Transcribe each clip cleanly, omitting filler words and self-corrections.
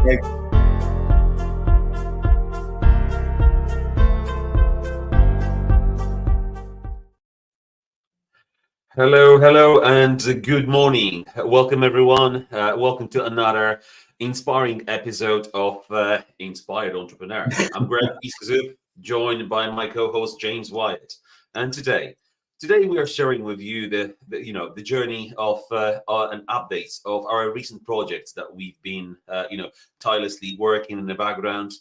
Greg. Hello, and good morning. Welcome, everyone. Welcome to another inspiring episode of Inspired Entrepreneur. I'm Greg Iskazu, joined by my co-host James Wyatt, and today we are sharing with you the journey of and updates of our recent projects that we've been tirelessly working in the background.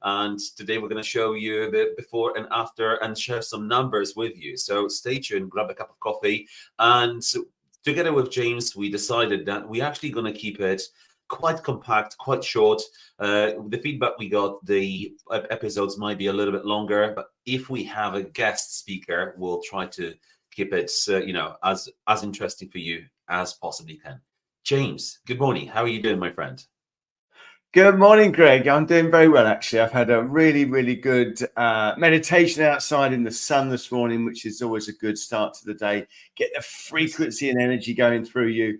And today we're going to show you the before and after and share some numbers with you. So stay tuned, grab a cup of coffee. And together with James, we decided that we're actually going to keep it quite compact, quite short. The feedback we got, the episodes might be a little bit longer, but if we have a guest speaker, we'll try to keep it, as interesting for you as possibly can. James, good morning. How are you doing, my friend? Good morning, Greg. I'm doing very well, actually. I've had a really, really good meditation outside in the sun this morning, which is always a good start to the day. Get the frequency and energy going through you.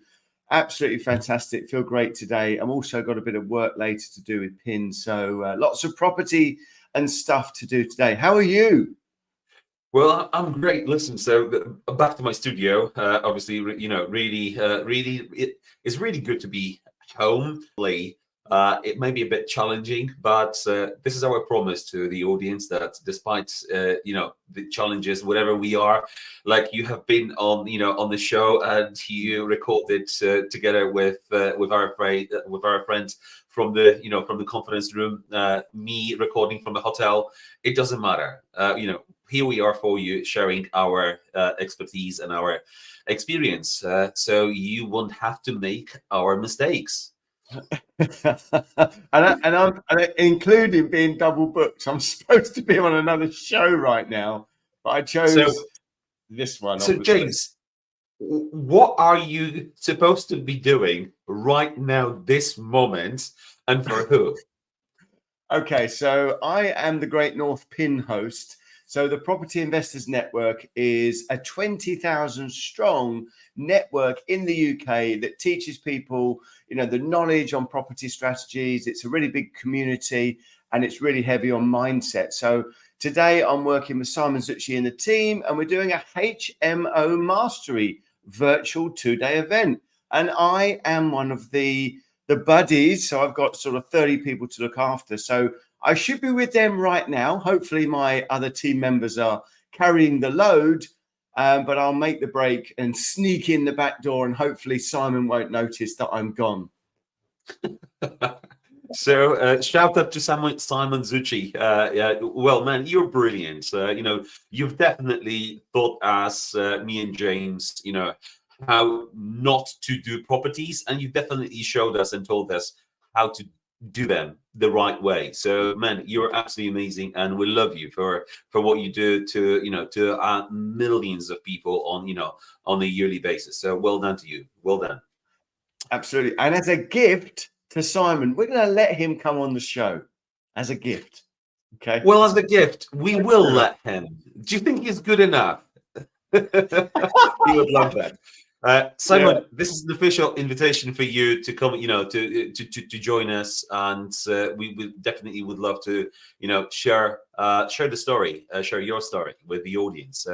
Absolutely fantastic. Feel great today. I've also got a bit of work later to do with pins. So lots of property and stuff to do today. How are you? Well, I'm great. Listen, so back to my studio. Obviously, it's really good to be home. It may be a bit challenging, but this is our promise to the audience that despite the challenges, whatever we are, like you have been on the show and you recorded together with our friends from the conference room, me recording from the hotel. It doesn't matter. Here we are for you, sharing our expertise and our experience, so you won't have to make our mistakes. and I'm including being double booked. I'm supposed to be on another show right now, but I chose this one. So, obviously. James, what are you supposed to be doing right now, this moment, and for who? Okay, so I am the Great North Pin host. So the Property Investors Network is a 20,000 strong network in the UK that teaches people, the knowledge on property strategies. It's a really big community and it's really heavy on mindset. So today I'm working with Simon Zucchi and the team, and we're doing a HMO Mastery virtual 2-day event. And I am one of the buddies. So I've got sort of 30 people to look after. So I should be with them right now. Hopefully my other team members are carrying the load, but I'll make the break and sneak in the back door, and hopefully Simon won't notice that I'm gone. So shout out to Simon Zucchi. Well, man, you're brilliant. You've definitely taught us, me and James, how not to do properties, and you definitely showed us and told us how to do them the right way. So, man, you're absolutely amazing, and we love you for what you do to millions of people on a yearly basis. So, well done to you. Well done. Absolutely. And as a gift to Simon, we're going to let him come on the show as a gift. Okay. Well, as a gift, we will let him. Do you think he's good enough? He would love that. Simon, This is an official invitation for you to come, to join us, and we definitely would love to, share the story, share your story with the audience.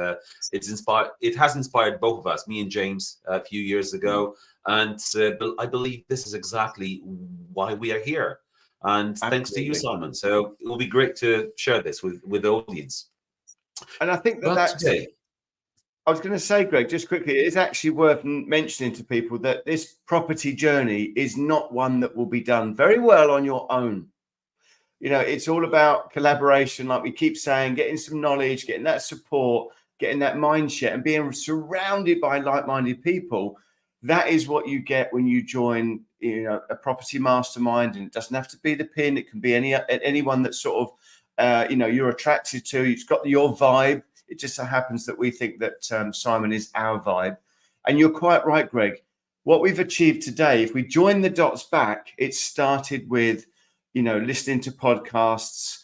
It has inspired both of us, me and James, a few years ago, and I believe this is exactly why we are here. And Absolutely. Thanks to you, Simon. So it will be great to share this with the audience. And I think that's today. I was going to say, Greg, just quickly, it is actually worth mentioning to people that this property journey is not one that will be done very well on your own. It's all about collaboration, like we keep saying, getting some knowledge, getting that support, getting that mindset, and being surrounded by like-minded people. That is what you get when you join, a property mastermind. And it doesn't have to be the pin. It can be anyone that sort of, you're attracted to. It's got your vibe. It just so happens that we think that Simon is our vibe. And you're quite right, Greg. What we've achieved today, if we join the dots back, it started with, listening to podcasts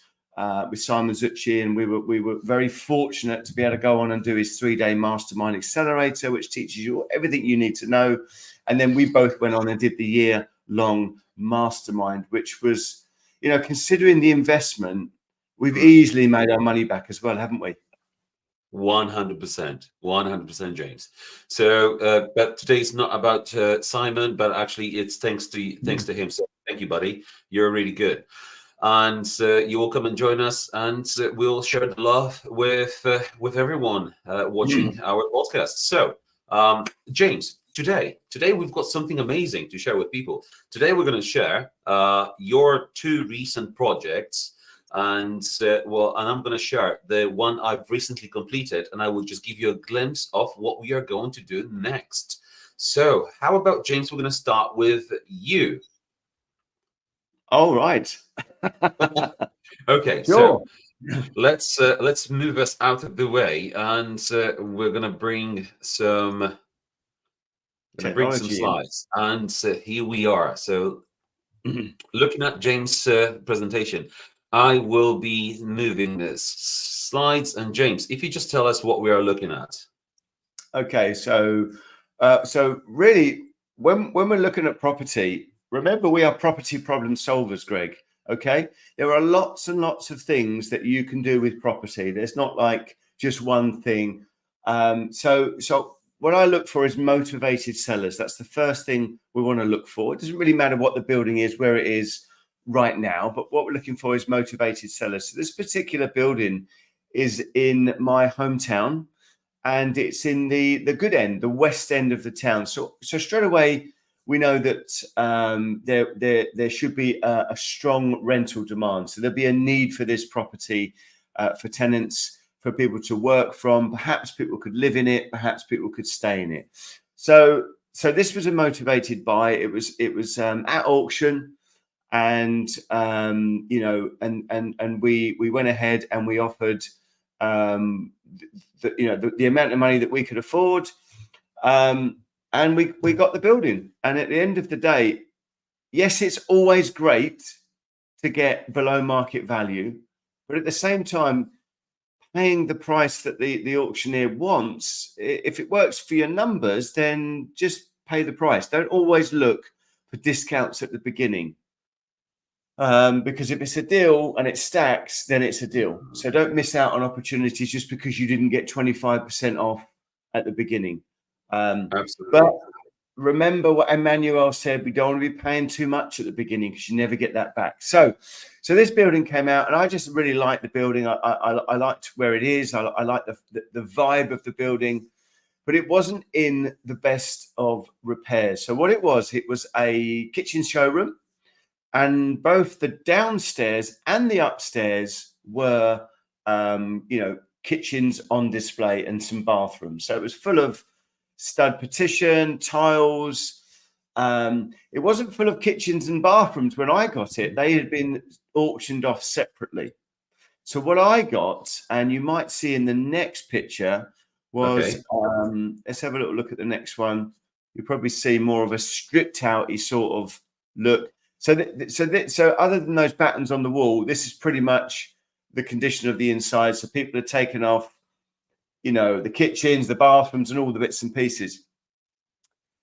with Simon Zucchi, and we were very fortunate to be able to go on and do his 3-day mastermind accelerator, which teaches you everything you need to know. And then we both went on and did the year long mastermind, which was, considering the investment, we've easily made our money back as well, haven't we? 100%, James. So, but today's not about Simon, but actually it's thanks to him. So thank you, buddy. You're really good. And you will come and join us, and we'll share the love with everyone watching our podcast. So, James, today we've got something amazing to share with people. Today we're going to share your 2 recent projects, and I'm going to share the one I've recently completed, and I will just give you a glimpse of what we are going to do next. So, how about, James? We're going to start with you. All right. Okay, sure. So let's move us out of the way, and we're gonna bring some slides, and here we are. So looking at James' presentation, I will be moving this slides, and James, if you just tell us what we are looking at. Okay, so really, when we're looking at property, remember, we are property problem solvers, Greg. Okay, there are lots and lots of things that you can do with property. There's not like just one thing. So what I look for is motivated sellers. That's the first thing we want to look for. It doesn't really matter what the building is, where it is right now, but what we're looking for is motivated sellers. So this particular building is in my hometown, and it's in the good end, the west end of the town. So straight away, we know that there should be a strong rental demand. So there'll be a need for this property, for tenants, for people to work from. Perhaps people could live in it. Perhaps people could stay in it. So this was a motivated buy. It was at auction, and we went ahead and we offered the amount of money that we could afford. And we got the building. And at the end of the day, yes, it's always great to get below market value, but at the same time, paying the price that the auctioneer wants, if it works for your numbers, then just pay the price. Don't always look for discounts at the beginning. Because if it's a deal and it stacks, then it's a deal. So don't miss out on opportunities just because you didn't get 25% off at the beginning. Absolutely. But remember what Emmanuel said, we don't want to be paying too much at the beginning because you never get that back. So this building came out, and I just really liked the building. I liked where it is. I liked the vibe of the building, but it wasn't in the best of repairs. So what it was a kitchen showroom, and both the downstairs and the upstairs were, kitchens on display and some bathrooms. So it was full of stud partition, tiles. It wasn't full of kitchens and bathrooms when I got it. They had been auctioned off separately. So what I got, and you might see in the next picture, was, let's have a little look at the next one. You'll probably see more of a stripped outy sort of look. So other than those patterns on the wall, this is pretty much the condition of the inside. So people have taken off, the kitchens, the bathrooms, and all the bits and pieces.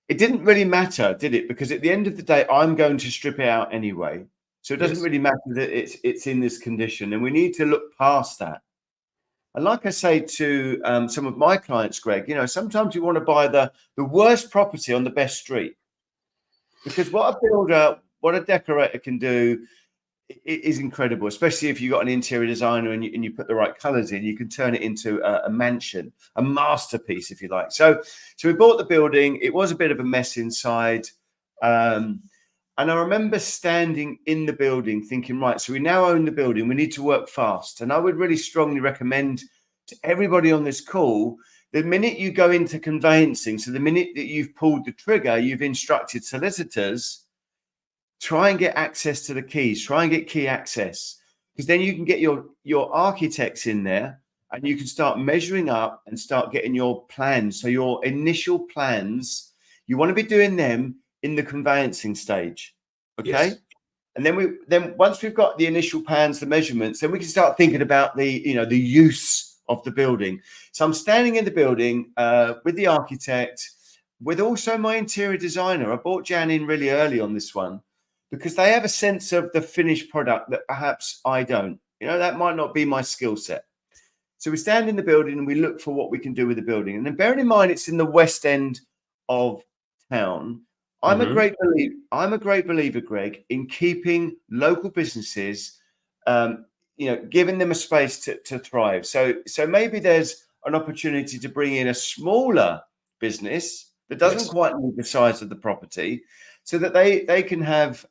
It didn't really matter, did it? Because at the end of the day, I'm going to strip it out anyway. So it doesn't really matter that it's in this condition, and we need to look past that. And like I say to some of my clients, Greg, sometimes you want to buy the worst property on the best street, because what a builder, what a decorator can do is incredible, especially if you've got an interior designer and you put the right colors in. You can turn it into a mansion, a masterpiece, if you like. So we bought the building. It was a bit of a mess inside. And I remember standing in the building thinking, right, so we now own the building. We need to work fast. And I would really strongly recommend to everybody on this call, the minute you go into conveyancing, so the minute that you've pulled the trigger, you've instructed solicitors, try and get access to the keys, try and get key access, because then you can get your architects in there and you can start measuring up and start getting your plans. So your initial plans, you want to be doing them in the conveyancing stage. Okay. Yes. And then once we've got the initial plans, the measurements, then we can start thinking about the use of the building. So I'm standing in the building with the architect. with also my interior designer. I brought Jan in really early on this one because they have a sense of the finished product that perhaps I don't. That might not be my skill set. So we stand in the building and we look for what we can do with the building. And then bearing in mind it's in the West End of town, I'm a great believer, Greg, in keeping local businesses, giving them a space to thrive. So maybe there's an opportunity to bring in a smaller business that doesn't quite need the size of the property, so that they can have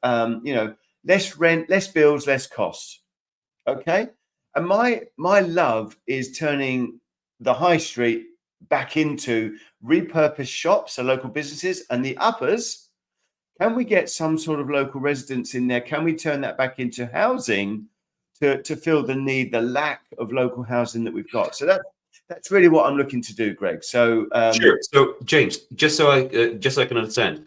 less rent, less bills, less costs. Okay. And my love is turning the high street back into repurposed shops, so local businesses, and the uppers. Can we get some sort of local residents in there? Can we turn that back into housing to fill the need, the lack of local housing that we've got? So that's really what I'm looking to do, Greg. So sure. So James, just so I can understand,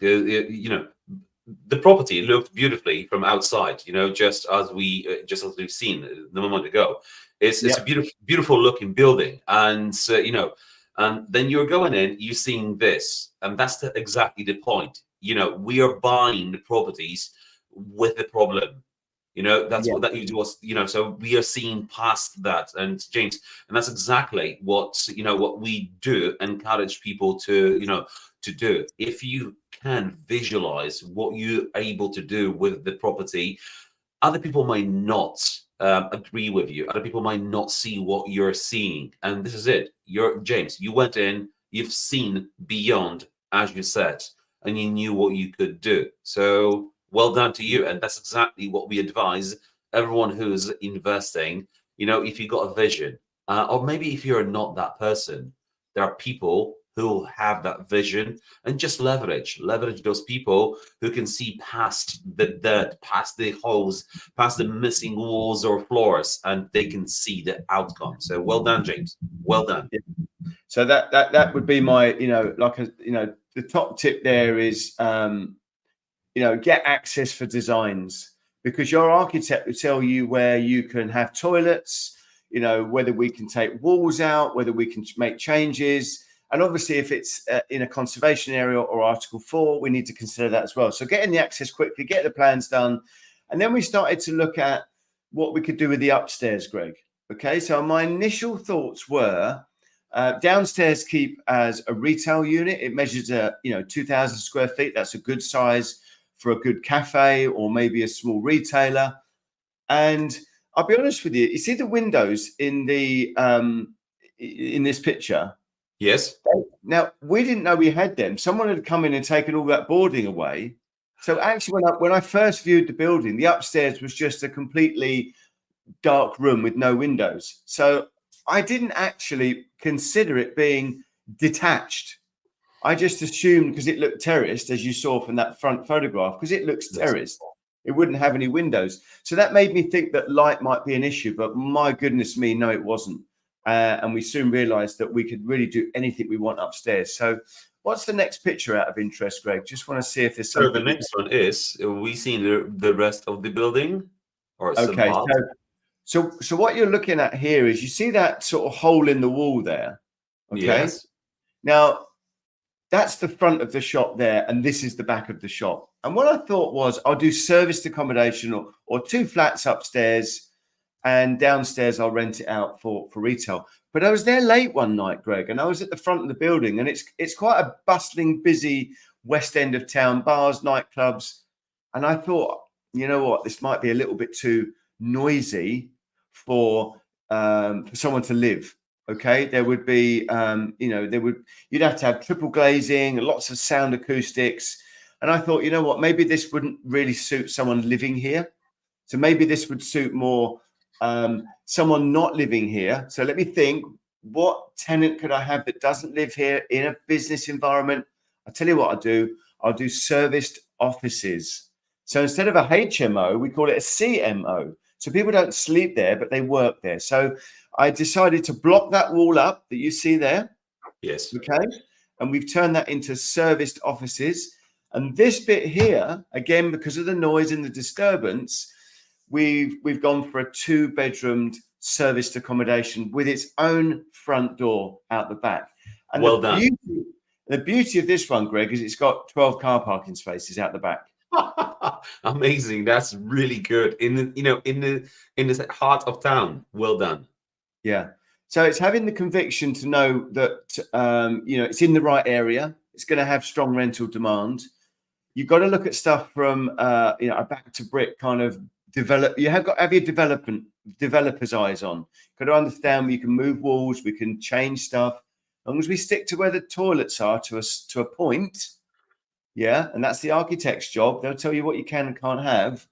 the property looked beautifully from outside, just as we've seen a moment ago. It's a beautiful looking building, and and then you're going in, you're seeing this, and that's exactly the point. We are buying the properties with the problem. That's what that was. So we are seeing past that, and James, and that's exactly what we do, encourage people to to do. If you can visualize what you're able to do with the property, other people might not agree with you. Other people might not see what you're seeing, and this is it. James. You went in, you've seen beyond, as you said, and you knew what you could do. So well done to you. And that's exactly what we advise everyone who's investing. If you got a vision, or maybe if you're not that person, there are people who have that vision, and just leverage those people who can see past the dirt, past the holes, past the missing walls or floors, and they can see the outcome. So well done, James. Well done. Yeah. So that would be my, the top tip there is, get access for designs, because your architect will tell you where you can have toilets, whether we can take walls out, whether we can make changes. And obviously, if it's in a conservation area or Article 4, we need to consider that as well. So getting the access quickly, get the plans done. And then we started to look at what we could do with the upstairs, Greg. Okay, so my initial thoughts were downstairs keep as a retail unit. It measures 2,000 square feet. That's a good size for a good cafe or maybe a small retailer. And I'll be honest with you, you see the windows in the in this picture? Yes. Now, we didn't know we had them. Someone had come in and taken all that boarding away. So actually, when I first viewed the building, the upstairs was just a completely dark room with no windows. So I didn't actually consider it being detached. I just assumed, because it looked terraced, as you saw from that front photograph, because it looks terraced, it wouldn't have any windows. So that made me think that light might be an issue, but my goodness me, no, it wasn't. And we soon realized that we could really do anything we want upstairs. So what's the next picture out of interest, Greg? Just want to see if there's something. So the next one is, we seen the rest of the building? Or okay, so what you're looking at here is, you see that sort of hole in the wall there? Okay. Yes. Now, that's the front of the shop there, and this is the back of the shop. And what I thought was, I'll do serviced accommodation or 2 flats upstairs, and downstairs I'll rent it out for retail. But I was there late one night, Greg, and I was at the front of the building, and it's quite a bustling, busy West End of town, bars, nightclubs. And I thought, you know what, this might be a little bit too noisy for someone to live. Okay, there would be, you'd have to have triple glazing, lots of sound acoustics. And I thought, you know what, maybe this wouldn't really suit someone living here. So maybe this would suit more someone not living here. So let me think, what tenant could I have that doesn't live here in a business environment? I'll tell you what I'll do serviced offices. So instead of a HMO, we call it a CMO. So people don't sleep there, but they work there. So I decided to block that wall up that you see there. Yes. Okay. And we've turned that into serviced offices. And this bit here, again, because of the noise and the disturbance, we've gone for a 2-bedroomed serviced accommodation with its own front door out the back. And well done. The beauty of this one, Greg, is it's got 12 car parking spaces out the back. Amazing. That's really good. In the heart of town. Well done. Yeah. So it's having the conviction to know that it's in the right area. It's going to have strong rental demand. You've got to look at stuff from a back to brick kind of develop. You have got to have your developer's eyes on. Got to understand we can move walls, we can change stuff. As long as we stick to where the toilets are to a point. Yeah, and that's the architect's job. They'll tell you what you can and can't have.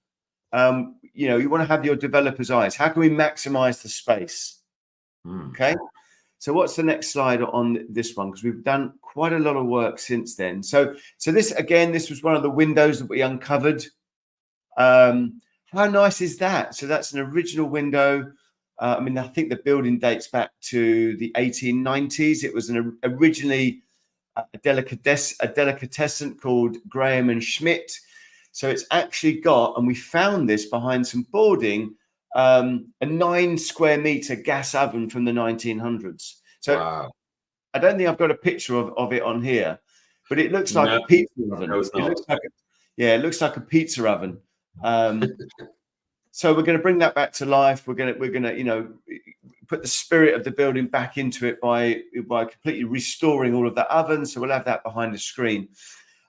You want to have your developer's eyes. How can we maximize the space? Okay. So what's the next slide on this one? Because we've done quite a lot of work since then. So this was one of the windows that we uncovered. How nice is that? So that's an original window. I think the building dates back to the 1890s. It was originally a delicatessen called Graham and Schmidt. So it's actually got, and we found this behind some boarding, a 9 square meter gas oven from the 1900s. So wow. I don't think I've got a picture of it on here, but it looks like a pizza oven. No, it's not. It looks like a pizza oven. So we're going to bring that back to life. We're going to put the spirit of the building back into it by completely restoring all of that oven. So we'll have that behind the screen,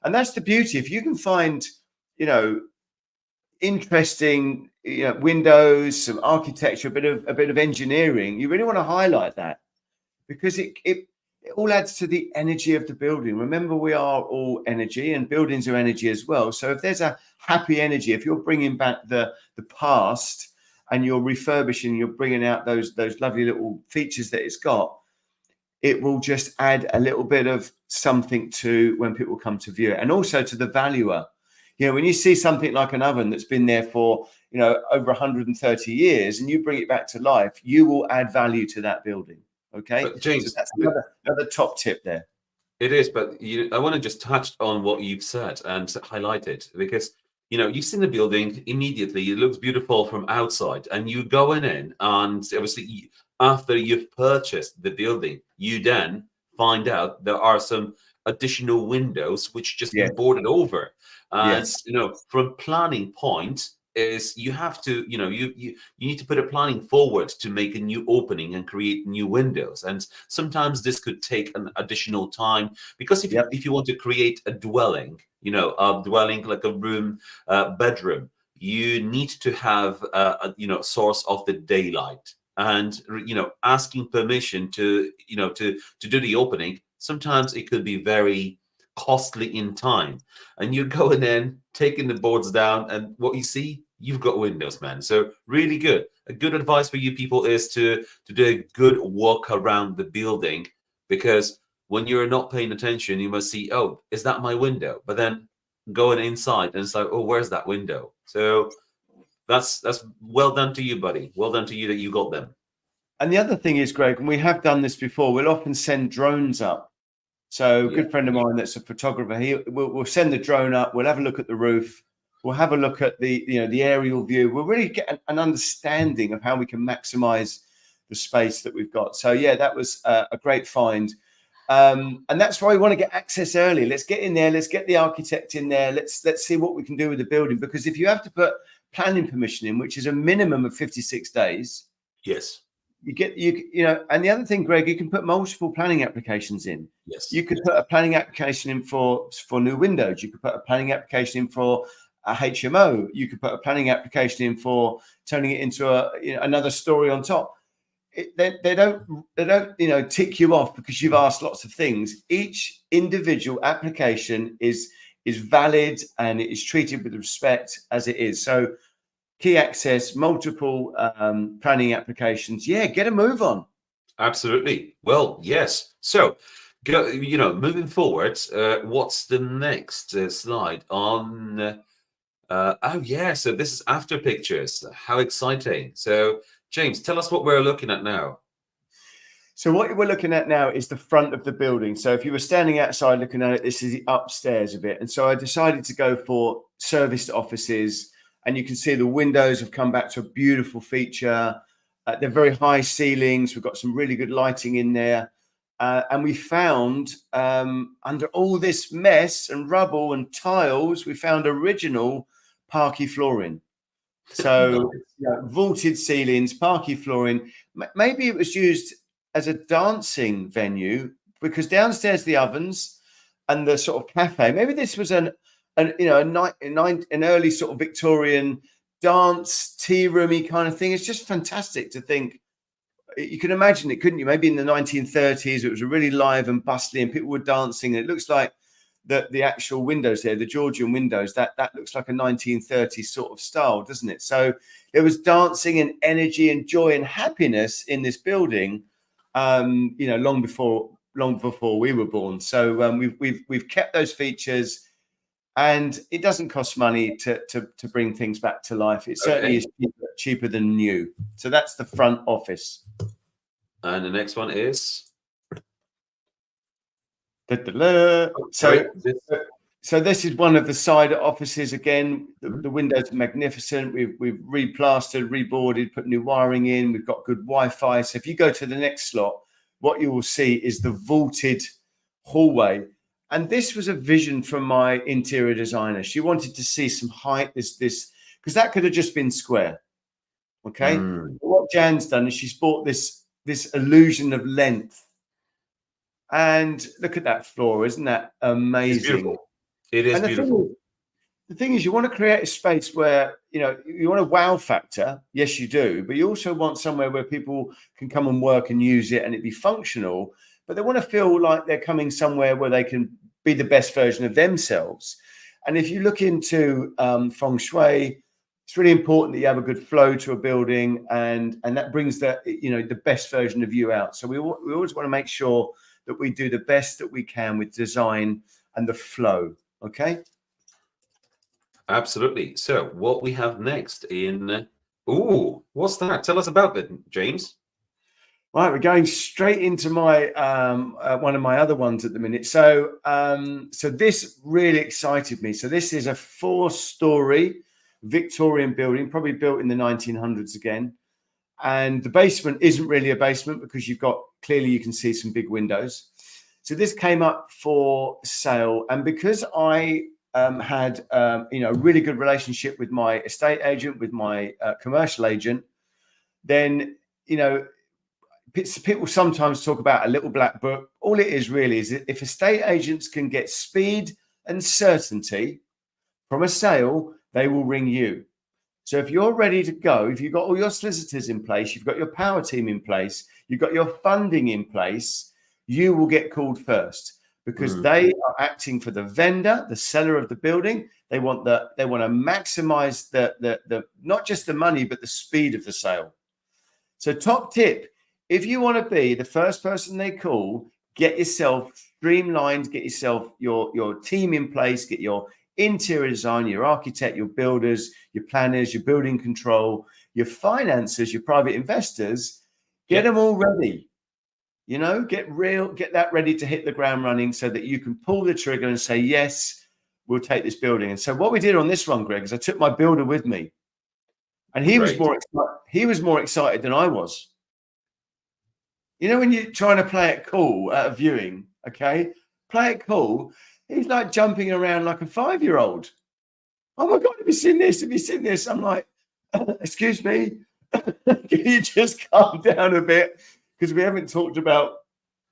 and that's the beauty. If you can find interesting windows, some architecture, a bit of engineering, you really want to highlight that, because it all adds to the energy of the building. Remember, we are all energy, and buildings are energy as well. So if there's a happy energy, if you're bringing back the past and you're refurbishing, you're bringing out those lovely little features that it's got, it will just add a little bit of something to when people come to view it, and also to the valuer. When you see something like an oven that's been there for over 130 years, and you bring it back to life, you will add value to that building. Okay, but James, so that's another top tip there. It is, but I want to just touch on what you've said and highlight it, because you've seen the building immediately. It looks beautiful from outside, and you go in, and obviously after you've purchased the building, you then find out there are some additional windows which just been boarded over. And from planning point is you have to, you need to put a planning forward to make a new opening and create new windows. And sometimes this could take an additional time, because if you want to create a dwelling, like a room, bedroom, you need to have a source of the daylight, and asking permission to do the opening. Sometimes it could be very costly in time, and you're going in, taking the boards down, and what you see, you've got windows, man. So really good. A good advice for you people is to do a good walk around the building, because when you're not paying attention, you must see, oh, is that my window? But then going inside, and it's like, oh, where's that window? So that's well done to you, buddy. Well done to you that you got them. And the other thing is, Greg, and we have done this before, we'll often send drones up. So a good friend of mine that's a photographer, we'll send the drone up, we'll have a look at the roof, we'll have a look at the aerial view. We'll really get an understanding of how we can maximize the space that we've got. So that was a great find. And that's why we want to get access early. Let's get in there, let's get the architect in there, let's see what we can do with the building. Because if you have to put planning permission in, which is a minimum of 56 days. Yes. And the other thing, Greg, you can put multiple planning applications in. Yes. You could put a planning application in for new windows. You could put a planning application in for a HMO. You could put a planning application in for turning it into another story on top. They don't tick you off because you've asked lots of things. Each individual application is valid, and it is treated with respect as it is. So key access, multiple planning applications. Get a move on. Absolutely. Well, yes. So, moving forward, what's the next slide on? So this is after pictures. How exciting! So, James, tell us what we're looking at now. So what we're looking at now is the front of the building. So if you were standing outside looking at it, this is the upstairs of it. And so I decided to go for serviced offices. And you can see the windows have come back to a beautiful feature. They're very high ceilings. We've got some really good lighting in there. And we found under all this mess and rubble and tiles, we found original parquet flooring. So vaulted ceilings, parquet flooring. Maybe it was used as a dancing venue because downstairs the ovens and the sort of cafe. Maybe this was an early sort of Victorian dance tea roomy kind of thing. It's just fantastic to think. You can imagine it, couldn't you? Maybe in the 1930s, it was really live and bustling, and people were dancing. And it looks like the actual windows there, the Georgian windows, that looks like a 1930s sort of style, doesn't it? So there was dancing and energy and joy and happiness in this building, long before we were born. So we've kept those features. And it doesn't cost money to bring things back to life. It certainly is cheaper than new. So that's the front office. And the next one is? So this is one of the side offices. Again, the windows are magnificent. We've replastered, reboarded, put new wiring in. We've got good Wi-Fi. So if you go to the next slot, what you will see is the vaulted hallway. And this was a vision from my interior designer. She wanted to see some height, this, because that could have just been square. Okay. What Jan's done is she's brought this illusion of length. And look at that floor. Isn't that amazing? It's beautiful. It is beautiful. The thing is, you want to create a space where, you want a wow factor. Yes, you do. But you also want somewhere where people can come and work and use it and it be functional. But they want to feel like they're coming somewhere where they can be the best version of themselves. And if you look into feng shui, it's really important that you have a good flow to a building, and that brings the best version of you out. So we always want to make sure that we do the best that we can with design and the flow. Okay. Absolutely. So what we have next what's that? Tell us about that, James. Right, we're going straight into my one of my other ones at the minute. So this really excited me. So this is a 4-story Victorian building, probably built in the 1900s again. And the basement isn't really a basement because you can see some big windows. So this came up for sale, and because I had a really good relationship with my estate agent, with my commercial agent, then people sometimes talk about a little black book. All it is really is if estate agents can get speed and certainty from a sale, they will ring you. So if you're ready to go, if you've got all your solicitors in place, you've got your power team in place, you've got your funding in place, you will get called first because they are acting for the vendor, the seller of the building. They want to maximize the not just the money, but the speed of the sale. So top tip, if you want to be the first person they call, get yourself streamlined, get yourself your team in place, get your interior design, your architect, your builders, your planners, your building control, your financiers, your private investors, get them all ready. Get that ready to hit the ground running so that you can pull the trigger and say, yes, we'll take this building. And so what we did on this one, Greg, is I took my builder with me, and he was more excited than I was. When you're trying to play it cool at a viewing, okay, play it cool. He's like jumping around like a 5-year-old. Oh my God, have you seen this? Have you seen this? I'm like, excuse me, can you just calm down a bit? Because we haven't talked about,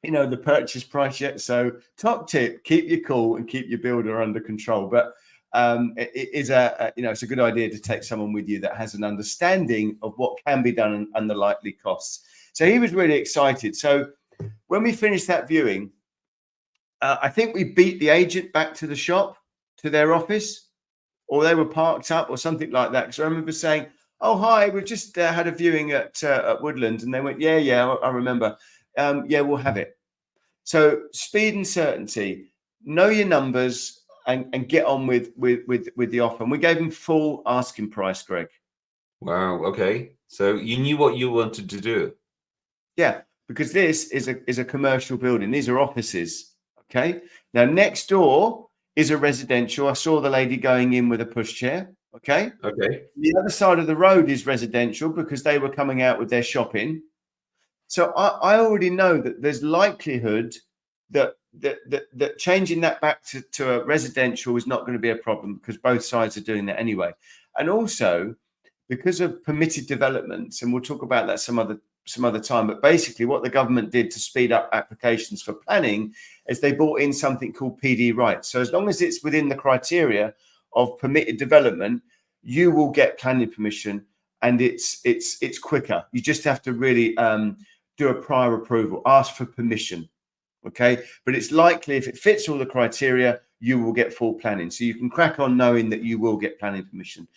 the purchase price yet. So top tip, keep your cool and keep your builder under control. But it is it's a good idea to take someone with you that has an understanding of what can be done and the likely costs. So he was really excited. So when we finished that viewing, I think we beat the agent back to the shop, to their office, or they were parked up or something like that. Because I remember saying, oh, hi, we've just had a viewing at Woodland. And they went, yeah, I remember. Yeah, we'll have it. So speed and certainty, know your numbers and get on with the offer. And we gave them full asking price, Greg. Wow. Okay. So you knew what you wanted to do. Yeah, because this is a commercial building. These are offices. Okay. Now, next door is a residential. I saw the lady going in with a pushchair. Okay. Okay. The other side of the road is residential because they were coming out with their shopping. So I already know that there's likelihood that changing that back to a residential is not going to be a problem, because both sides are doing that anyway. And also because of permitted developments, and we'll talk about that some other time, but basically what the government did to speed up applications for planning is they brought in something called PD rights. So as long as it's within the criteria of permitted development, you will get planning permission, and it's quicker. You just have to really do a prior approval, ask for permission. Okay, but it's likely, if it fits all the criteria, you will get full planning. So you can crack on knowing that you will get planning permission.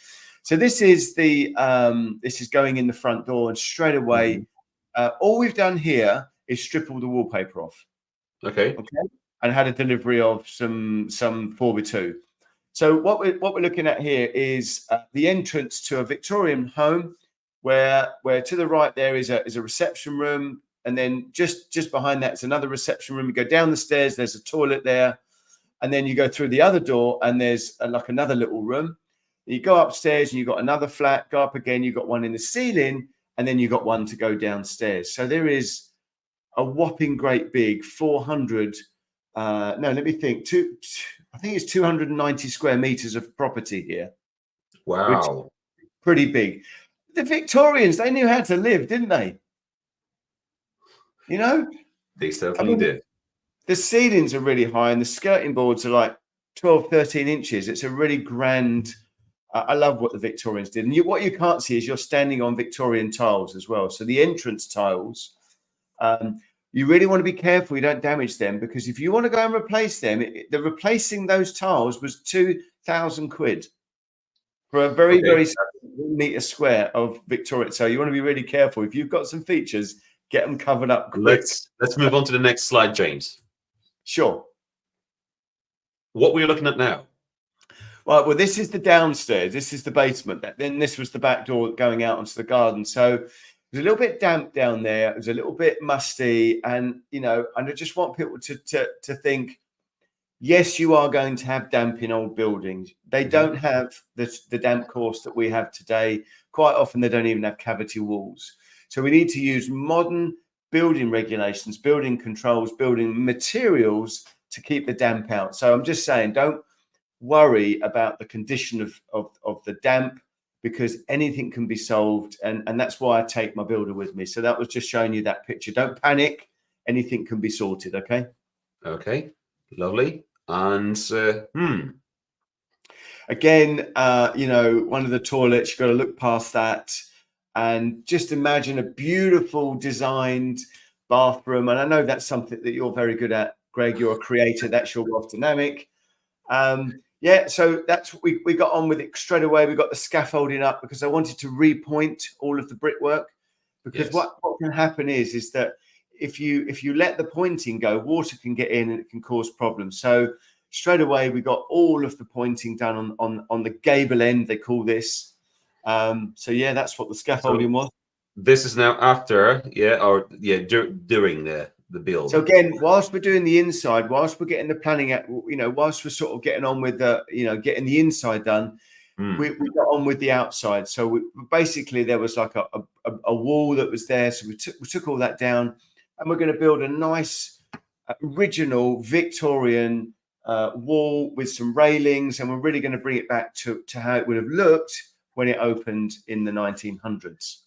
So this is this is going in the front door, and straight away, all we've done here is strip all the wallpaper off. Okay. And had a delivery of some 4x2. So what we're looking at here is the entrance to a Victorian home, where to the right there is a reception room, and then just behind that is another reception room. You go down the stairs, there's a toilet there, and then you go through the other door, and there's like another little room. You go upstairs, and you've got another flat. Go up again, you've got one in the ceiling, and then you've got one to go downstairs. So there is a whopping great big 400. No, let me think. I think it's 290 square meters of property here. Wow. Pretty big. The Victorians, they knew how to live, didn't they? You know? They certainly did. The ceilings are really high, and the skirting boards are like 12, 13 inches. It's a really grand... I love what the Victorians did. And what you can't see is you're standing on Victorian tiles as well. So the entrance tiles... you really want to be careful you don't damage them, because if you want to go and replace them, the replacing those tiles was 2,000 quid for a very meter square of Victoria. So you want to be really careful. If you've got some features, get them covered up quick. Let's move on to the next slide, James. Sure. What we're looking at now. Well, this is the downstairs. This is the basement. Then this was the back door going out onto the garden. So it was a little bit damp down there. It was a little bit musty, and and I just want people to think, yes, you are going to have damp in old buildings. They don't have the damp course that we have today. Quite often, they don't even have cavity walls. So we need to use modern building regulations, building controls, building materials to keep the damp out. So I'm just saying, don't worry about the condition of the damp, because anything can be solved, and that's why I take my builder with me. So that was just showing you that picture. Don't panic, anything can be sorted. Okay, Lovely. And again, one of the toilets, you've got to look past that and just imagine a beautiful designed bathroom. And I know that's something that you're very good at, Greg. You're a creator. That's your wealth dynamic. So that's what we got on with it straight away. We got the scaffolding up because I wanted to repoint all of the brickwork, because what can happen is that if you let the pointing go, water can get in and it can cause problems. So straight away we got all of the pointing done on the gable end, they call this. That's what the scaffolding was. This is now after, during the build. So again, whilst we're doing the inside, whilst we're getting the planning at, whilst we're sort of getting on with the, getting the inside done, we got on with the outside. So basically there was like a wall that was there. So we took all that down, and we're going to build a nice original Victorian wall with some railings, and we're really going to bring it back to how it would have looked when it opened in the 1900s.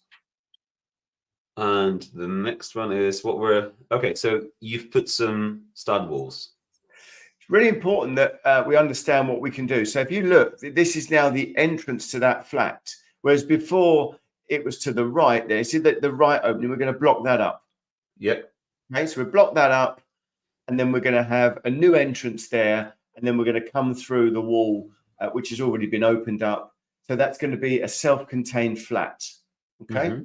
And the next one is so you've put some stud walls. It's really important that we understand what we can do. So if you look, this is now the entrance to that flat, whereas before it was to the right there. See that the right opening, we're going to block that up. Yep. Okay, so we block that up, and then we're going to have a new entrance there, and then we're going to come through the wall, which has already been opened up. So that's going to be a self-contained flat. Okay.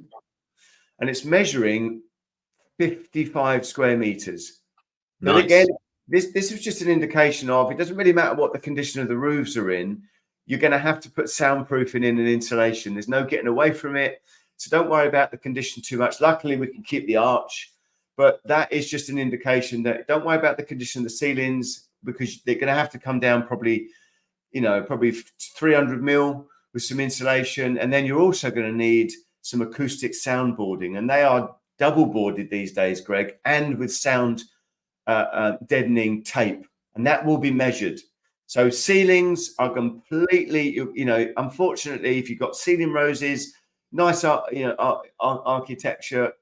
And it's measuring 55 square meters. But again, this is just an indication of, it doesn't really matter what the condition of the roofs are in. You're going to have to put soundproofing in and insulation. There's no getting away from it. So don't worry about the condition too much. Luckily, we can keep the arch, but that is just an indication that don't worry about the condition of the ceilings, because they're going to have to come down probably 300 mil with some insulation. And then you're also going to need some acoustic soundboarding, and they are double boarded these days, Greg, and with sound deadening tape, and that will be measured. So ceilings are completely, unfortunately, if you've got ceiling roses, nice architecture,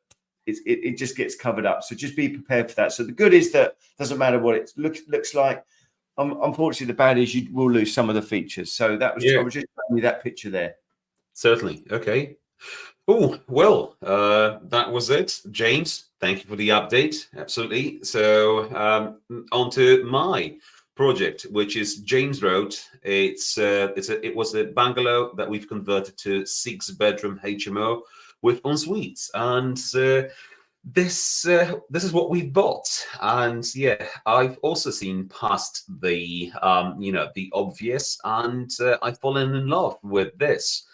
it just gets covered up. So just be prepared for that. So the good is that doesn't matter what it looks like. Unfortunately, the bad is you will lose some of the features. So that was I was just showing you that picture there. Certainly. Okay. Oh, well, that was it. James, thank you for the update. Absolutely. So on to my project, which is James Road. It was a bungalow that we've converted to 6-bedroom HMO with en suites, and this is what we've bought. And yeah, I've also seen past the the obvious, and I've fallen in love with this.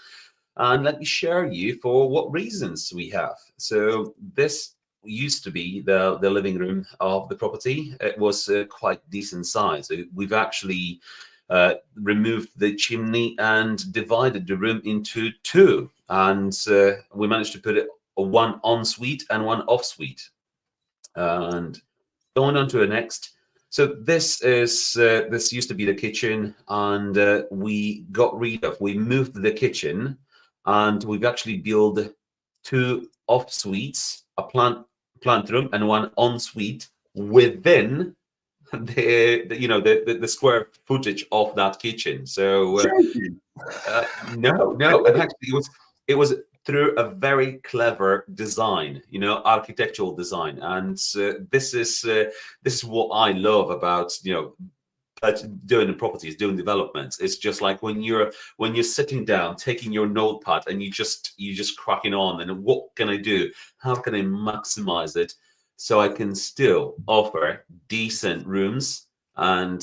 And let me share you for what reasons we have. So this used to be the living room of the property. It was quite decent size. We've actually removed the chimney and divided the room into 2. And we managed to put it one ensuite and one off suite. And going on to the next. So this used to be the kitchen, and we moved the kitchen, and we've actually built 2 off suites, a plant room and one en suite within the square footage of that kitchen. So no, and actually it was through a very clever design, architectural design, and this is what I love about doing the properties, doing developments. It's just like when you're sitting down, taking your notepad, and you just cracking on. And what can I do? How can I maximize it so I can still offer decent rooms and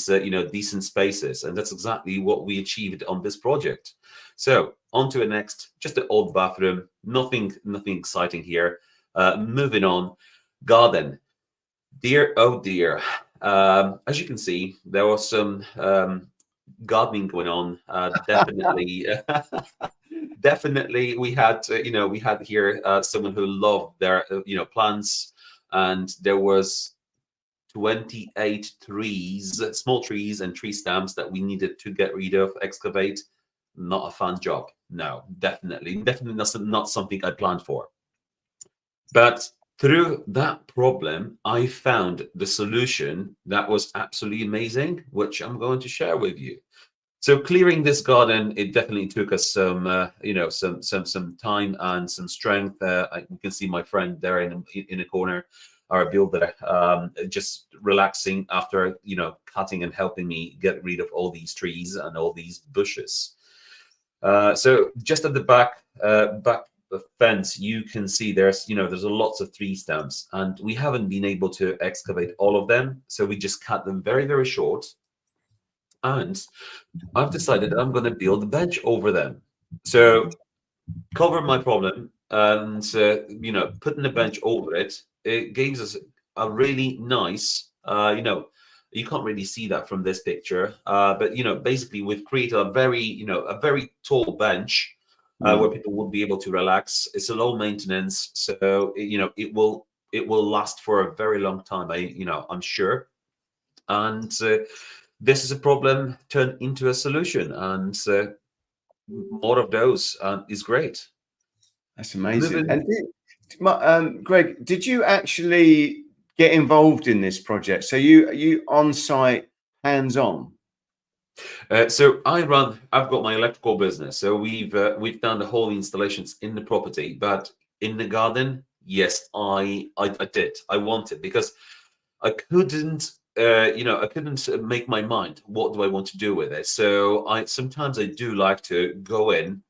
decent spaces? And that's exactly what we achieved on this project. So on to the next, just an old bathroom, nothing exciting here. Moving on, garden. Dear, oh dear. As you can see, there was some gardening going on. Definitely, definitely, we had here someone who loved their plants, and there was 28 trees, small trees, and tree stumps that we needed to get rid of, excavate. Not a fun job. No, definitely not something I planned for. But through that problem, I found the solution that was absolutely amazing, which I'm going to share with you. So clearing this garden, it definitely took us some time and some strength. You can see my friend there in the corner, our builder, just relaxing after cutting and helping me get rid of all these trees and all these bushes. So just at the back the fence, you can see there's a lots of tree stumps, and we haven't been able to excavate all of them, so we just cut them very, very short. And I've decided I'm going to build a bench over them, so cover my problem, and putting a bench over it, it gives us a really nice you can't really see that from this picture, but basically we've created a very tall bench where people would be able to relax. It's a low maintenance, so it will last for a very long time. I'm sure, and this is a problem turned into a solution, and more of those is great. That's amazing. And Greg, did you actually get involved in this project? So you on site, hands on? So I've got my electrical business. So we've done the whole installations in the property, but in the garden, yes, I did. I wanted, because I couldn't make my mind. What do I want to do with it? So sometimes I do like to go in,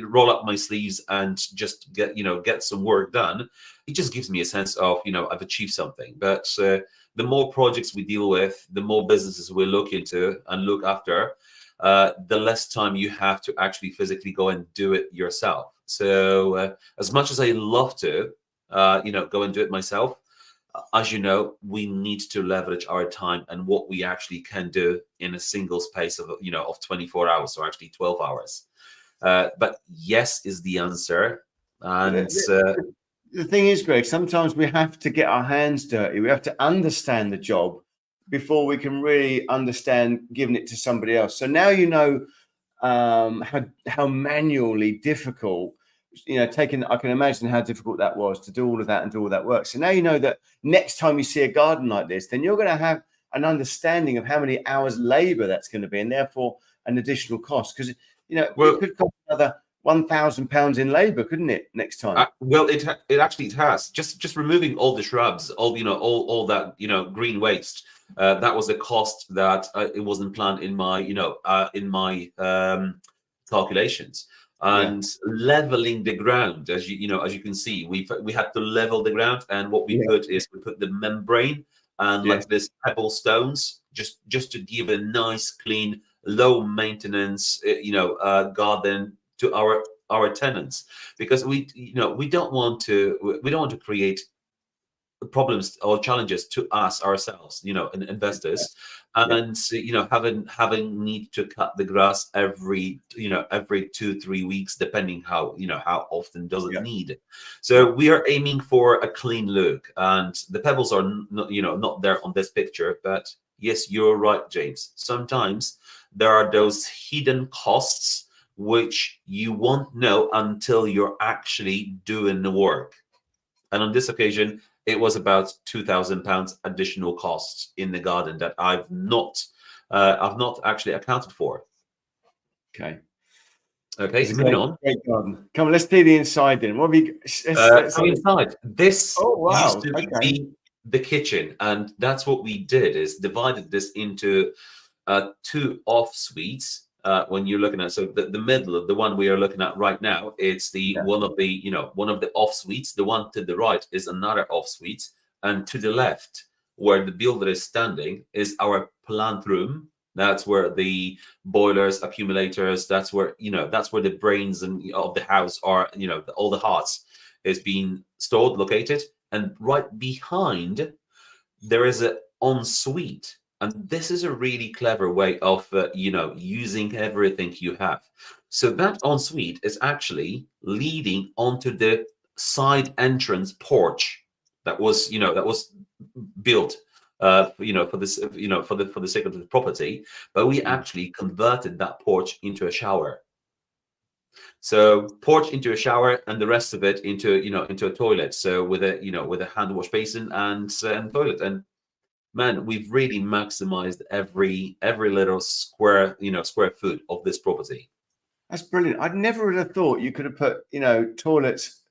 roll up my sleeves and just get some work done. It just gives me a sense of I've achieved something. But the more projects we deal with, the more businesses we look into and look after, the less time you have to actually physically go and do it yourself. So as much as I love to go and do it myself, as we need to leverage our time and what we actually can do in a single space of 24 hours, or actually 12 hours. But yes is the answer. And the thing is, Greg, sometimes we have to get our hands dirty. We have to understand the job before we can really understand giving it to somebody else. So now you know how manually difficult, I can imagine how difficult that was to do all of that and do all that work. So now you know that next time you see a garden like this, then you're going to have an understanding of how many hours labor that's going to be, and therefore an additional cost, because it could cost another £1,000 in labor, couldn't it, next time? Well, it actually has. Just removing all the shrubs, all that green waste. That was the cost that it wasn't planned in my calculations. And leveling the ground, as you can see, we had to level the ground, and what we put is we put the membrane and like this pebble stones, just to give a nice, clean, low maintenance garden to our tenants, because we don't want to create problems or challenges to us ourselves, and investors, and having need to cut the grass every 2-3 weeks, depending how often does it need. So we are aiming for a clean look, and the pebbles are not there on this picture, but yes, you're right, James. Sometimes there are those hidden costs which you won't know until you're actually doing the work. And on this occasion, it was about £2,000 additional costs in the garden that I've not actually accounted for. Okay, moving on. Great garden. Come on, let's see the inside then. What have you? Inside. This used to be the kitchen, and that's what we did, is divided this into 2 off suites. When you're looking at, so the middle of the one we are looking at right now, it's one of the off suites. The one to the right is another off suite, and to the left, where the builder is standing, is our plant room. That's where the boilers, accumulators, that's where the brains of the house are, all the hearts is being stored, located. And right behind there is an ensuite. And this is a really clever way of, using everything you have. So that ensuite is actually leading onto the side entrance porch that was built, for this, for the sake of the property. But we actually converted that porch into a shower. So porch into a shower, and the rest of it into a toilet. So with a hand wash basin and toilet. And man, we've really maximized every little square foot of this property. That's brilliant. I'd never would have thought you could have put toilets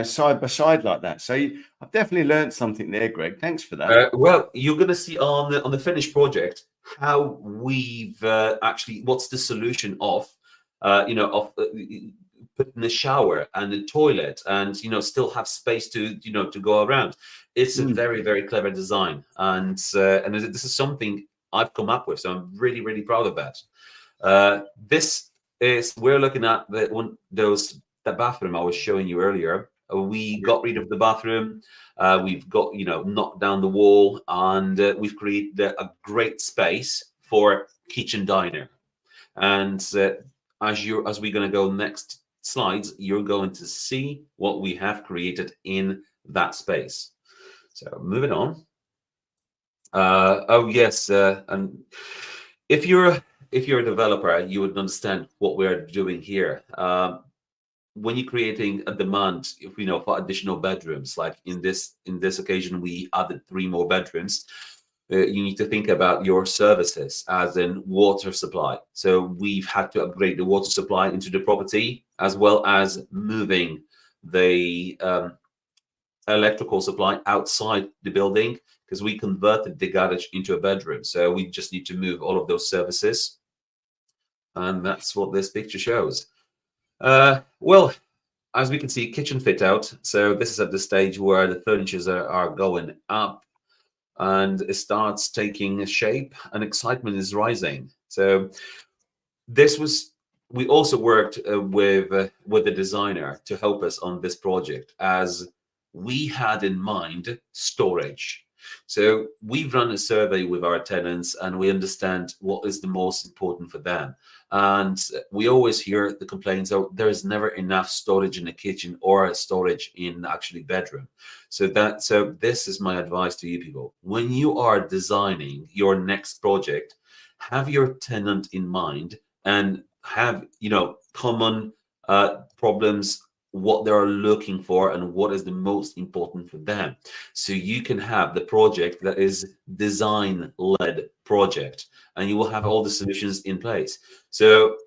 side by side like that. So I've definitely learned something there, Greg. Thanks for that. Well, you're going to see on the finished project how we've actually, what's the solution of putting the shower and the toilet, and still have space to go around. It's a very, very clever design, and this is something I've come up with, so I'm really, really proud of that. We're looking at the bathroom I was showing you earlier. We got rid of the bathroom. We've got knocked down the wall, and we've created a great space for kitchen diner. And as we're going to go next slides, you're going to see what we have created in that space. So moving on. And if you're a developer, you would understand what we're doing here. When you're creating a demand, for additional bedrooms, like in this occasion, we added 3 more bedrooms. You need to think about your services, as in water supply. So we've had to upgrade the water supply into the property, as well as moving the electrical supply outside the building, because we converted the garage into a bedroom. So we just need to move all of those services. And that's what this picture shows. Well, as we can see, kitchen fit out. So this is at the stage where the furnitures are going up, and it starts taking shape, and excitement is rising. So we also worked with the designer to help us on this project, as we had in mind storage. So we've run a survey with our tenants, and we understand what is the most important for them. And we always hear the complaints, oh, there is never enough storage in the kitchen or storage in actually bedroom. So this is my advice to you people. When you are designing your next project, have your tenant in mind and have, common problems, what they are looking for and what is the most important for them, so you can have the project that is design led project, and you will have all the solutions in place. So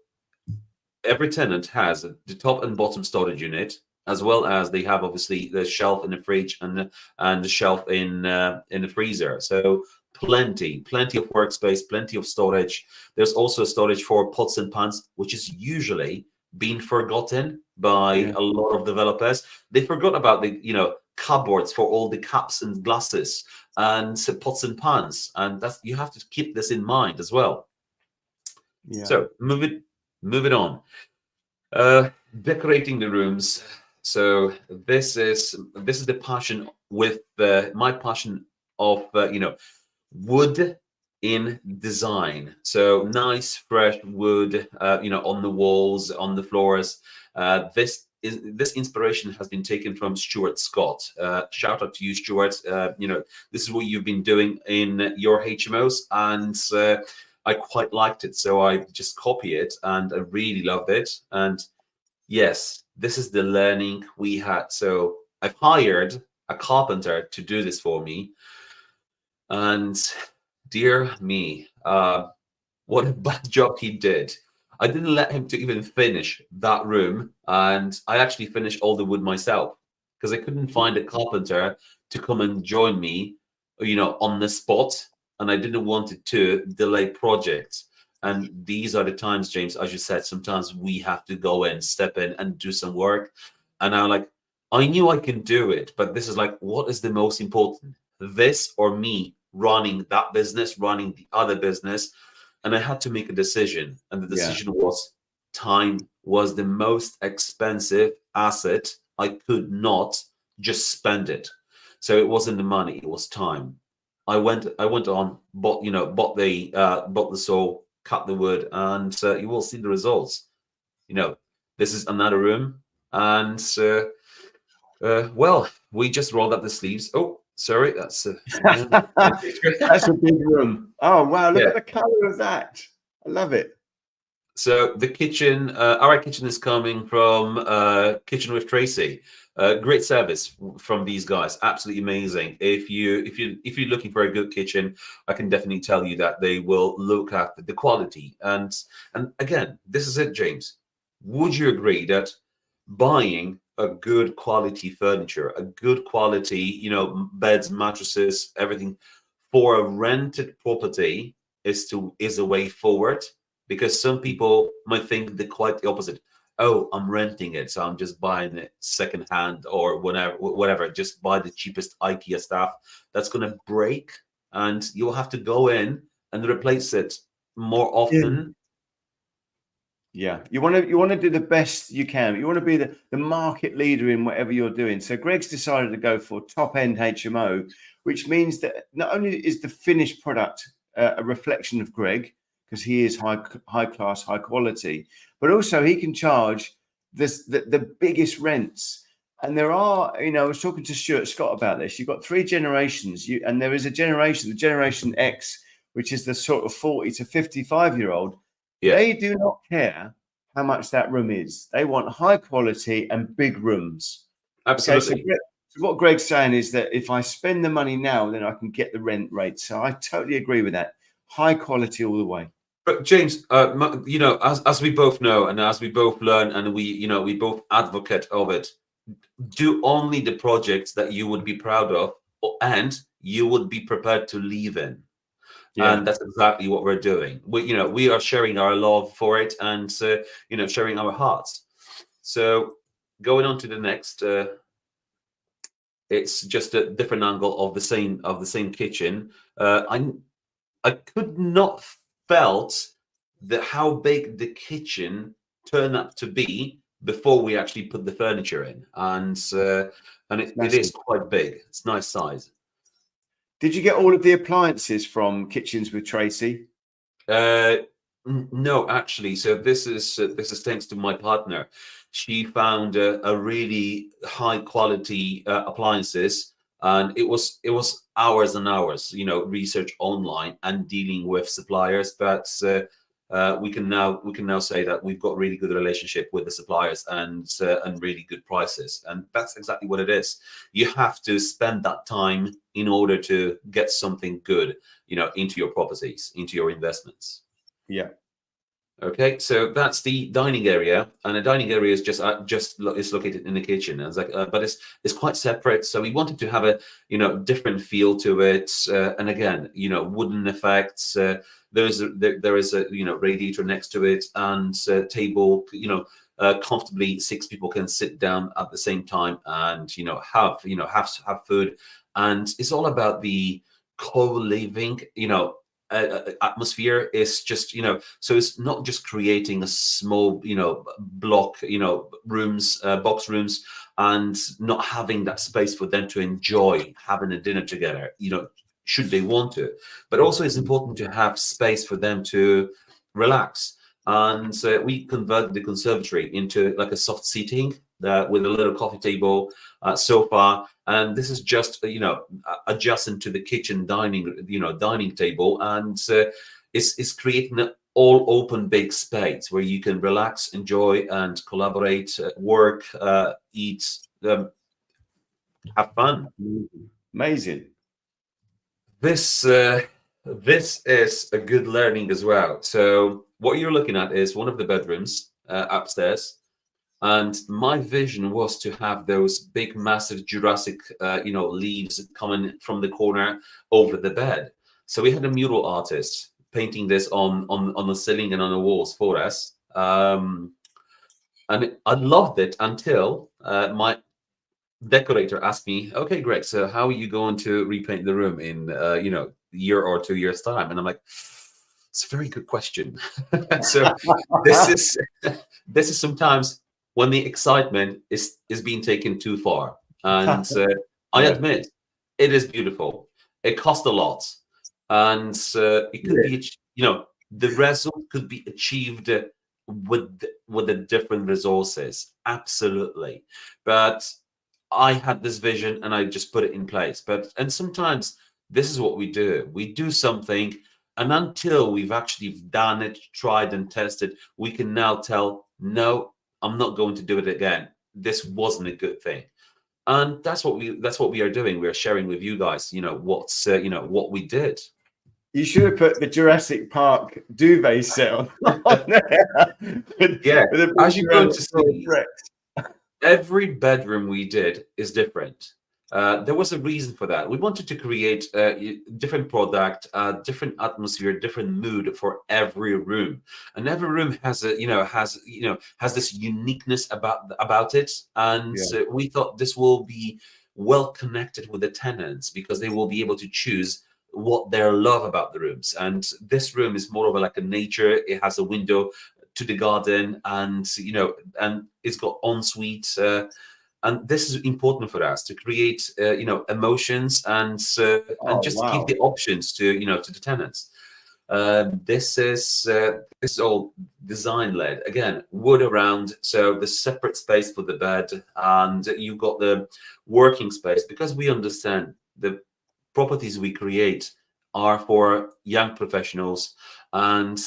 every tenant has the top and bottom storage unit, as well as they have obviously the shelf in the fridge and the shelf in the freezer. So plenty of workspace, plenty of storage. There's also storage for pots and pans, which is usually been forgotten by a lot of developers. They forgot about the cupboards for all the cups and glasses and pots and pans, and that's, you have to keep this in mind as well. So moving on. Decorating the rooms. So this is the passion with my passion of wood in design. So nice fresh wood, on the walls, on the floors. This inspiration has been taken from Stuart Scott. Shout out to you, Stuart. This is what you've been doing in your HMOs, and I quite liked it, so I just copy it, and I really loved it. And yes, this is the learning we had. So I've hired a carpenter to do this for me, and dear me, what a bad job he did. I didn't let him to even finish that room, and I actually finished all the wood myself because I couldn't find a carpenter to come and join me, on the spot, and I didn't want it to delay projects. And these are the times, James, as you said, sometimes we have to go in, step in and do some work. And I knew I can do it, but this is like, what is the most important? This or me running that business, running the other business? And I had to make a decision. And the decision was time was the most expensive asset. I could not just spend it. So it wasn't the money, it was time. I went on, bought the saw, cut the wood, and you will see the results. This is another room, and well, we just rolled up the sleeves. Oh, sorry, that's that's a big room. Oh wow, look at the color of that. I love it. So the kitchen, our kitchen is coming from Kitchen with Tracy. Great service from these guys, absolutely amazing. If you're looking for a good kitchen, I can definitely tell you that they will look at the quality. And again, this is it, James. Would you agree that buying a good quality furniture, a good quality, beds, mattresses, everything for a rented property is a way forward? Because some people might think quite the opposite. Oh, I'm renting it, so I'm just buying it secondhand or whatever. Just buy the cheapest IKEA stuff that's going to break, and you'll have to go in and replace it more often. Yeah, you want to do the best you can. You want to be the market leader in whatever you're doing. So Greg's decided to go for top end HMO, which means that not only is the finished product a reflection of Greg, because he is high class, high quality, but also he can charge the biggest rents. And there are, I was talking to Stuart Scott about this. You've got three generations, and there is a generation, the Generation X, which is the sort of 40 to 55-year-old. Yeah. They do not care how much that room is. They want high quality and big rooms. Absolutely. Okay, so what Greg's saying is that if I spend the money now, then I can get the rent rate. So I totally agree with that. High quality all the way. But James, as we both know, and as we both learn, and we both advocate of it, do only the projects that you would be proud of and you would be prepared to live in. Yeah. And that's exactly what we're doing. We are sharing our love for it, and sharing our hearts. So going on to the next, it's just a different angle of the same kitchen. I could not felt how big the kitchen turned up to be before we actually put the furniture in, and it is quite big. It's nice size. Did you get all of the appliances from Kitchens with Tracy? No, actually. So this is thanks to my partner. She found a really high quality appliances, and it was hours and hours, research online and dealing with suppliers. But we can now say that we've got really good relationship with the suppliers and really good prices, and that's exactly what it is. You have to spend that time in order to get something good, into your properties, into your investments. Yeah. Okay, so that's the dining area, and the dining area is is located in the kitchen. And it's like, but it's quite separate. So we wanted to have a different feel to it, and again, wooden effects. There is a radiator next to it, and table. Comfortably 6 people can sit down at the same time and have food, and it's all about the co-living. Atmosphere is just so it's not just creating a small block rooms, box rooms, and not having that space for them to enjoy having a dinner together, should they want to, but also it's important to have space for them to relax. And we converted the conservatory into like a soft seating with a little coffee table, sofa, and this is just adjacent to the kitchen dining table, and it's creating an all open big space where you can relax, enjoy, and collaborate, work, eat, have fun. Amazing. This is a good learning as well. So what you're looking at is one of the bedrooms upstairs. And my vision was to have those big, massive Jurassic, leaves coming from the corner over the bed. So we had a mural artist painting this on the ceiling and on the walls for us. And I loved it until my decorator asked me, "Okay, Greg, so how are you going to repaint the room in a year or 2 years time?" And I'm like, "It's a very good question." So this is sometimes when the excitement is being taken too far. And I admit, it is beautiful. It costs a lot, and it could be, the result could be achieved with the different resources. Absolutely, but I had this vision and I just put it in place. And sometimes this is what we do. We do something, and until we've actually done it, tried and tested, we can now tell, no, I'm not going to do it again. This wasn't a good thing. And that's what we are doing. We're sharing with you guys, what we did. You should have put the Jurassic Park duvet set on there. As you're going to see, every bedroom we did is different. There was a reason for that. We wanted to create a different product, different atmosphere, different mood for every room, and every room has this uniqueness about it. And we thought this will be well connected with the tenants because they will be able to choose what they love about the rooms. And this room is more of like a nature. It has a window to the garden, and and it's got ensuite. And this is important for us to create, emotions and just give the options to to the tenants. This is all design led. Again, wood around, so the separate space for the bed, and you've got the working space, because we understand the properties we create are for young professionals, and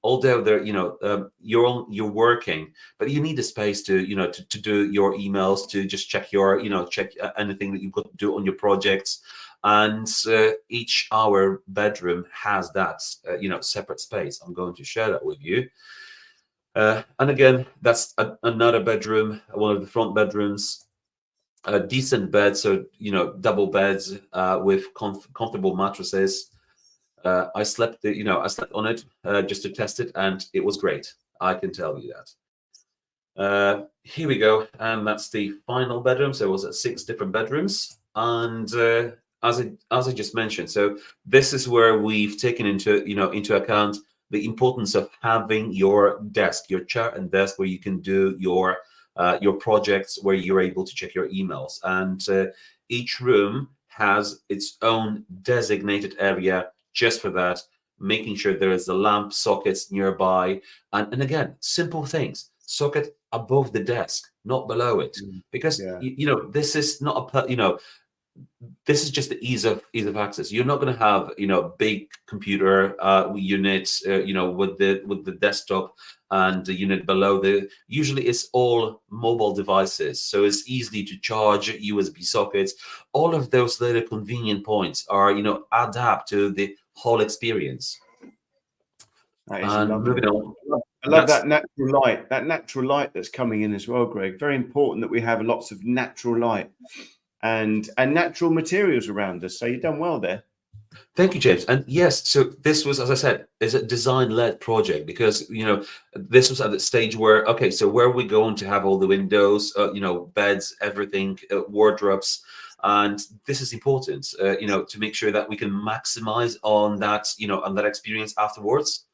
although they're you're working, but you need a space to to do your emails, to just check your check anything that you've got to do on your projects. And each our bedroom has that separate space. I'm going to share that with you. And again, that's another bedroom, one of the front bedrooms. A decent bed, so double beds with comfortable mattresses. I slept on it just to test it, and it was great. I can tell you that. Here we go, and that's the final bedroom. So it was 6 different bedrooms, and as I just mentioned, so this is where we've taken into account the importance of having your desk, your chair and desk, where you can do your projects, where you're able to check your emails. And each room has its own designated area just for that, making sure there is a lamp sockets nearby, and again, simple things. Socket above the desk, not below it, because Yeah. this is not this is just the ease of access. You're not going to have big computer units with the desktop and the unit below. Usually it's all mobile devices, so it's easy to charge USB sockets. All of those little convenient points are adapt to the whole experience. That is And lovely. moving on, I love that natural light that's coming in as well, Greg. Very important that we have lots of natural light and natural materials around us. So you've done well there. Thank you, James. And yes, so this was, as I said, is a design-led project, because this was at the stage where, okay, so where are we going to have all the windows, beds, everything, wardrobes, and this is important, to make sure that we can maximize on that, on that experience afterwards.